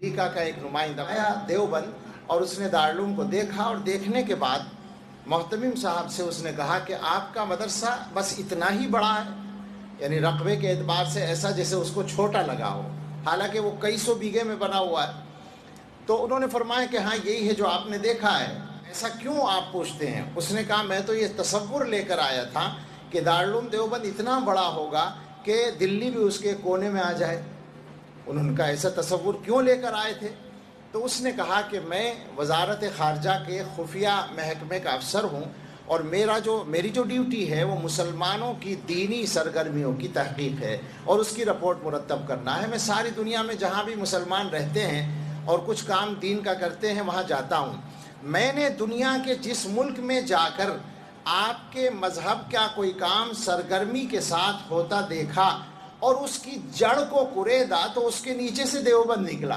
امریکہ کا ایک نمائندہ آیا دیوبند اور اس نے دارالعلوم کو دیکھا، اور دیکھنے کے بعد محتمم صاحب سے اس نے کہا کہ آپ کا مدرسہ بس اتنا ہی بڑا ہے، یعنی رقبے کے اعتبار سے ایسا جیسے اس کو چھوٹا لگا ہو، حالانکہ وہ کئی سو بیگھے میں بنا ہوا ہے۔ تو انہوں نے فرمایا کہ ہاں یہی ہے جو آپ نے دیکھا ہے، ایسا کیوں آپ پوچھتے ہیں؟ اس نے کہا میں تو یہ تصور لے کر آیا تھا کہ دارالعلوم دیوبند اتنا بڑا ہوگا کہ دلی بھی اس کے کونے میں آ جائے۔ انہوں نے کہا ایسا تصور کیوں لے کر آئے تھے؟ تو اس نے کہا کہ میں وزارت خارجہ کے خفیہ محکمے کا افسر ہوں، اور میری جو ڈیوٹی ہے وہ مسلمانوں کی دینی سرگرمیوں کی تحقیق ہے اور اس کی رپورٹ مرتب کرنا ہے۔ میں ساری دنیا میں جہاں بھی مسلمان رہتے ہیں اور کچھ کام دین کا کرتے ہیں وہاں جاتا ہوں۔ میں نے دنیا کے جس ملک میں جا کر آپ کے مذہب کا کوئی کام سرگرمی کے ساتھ ہوتا دیکھا اور اس کی جڑ کو کریدا تو اس کے نیچے سے دیوبند نکلا۔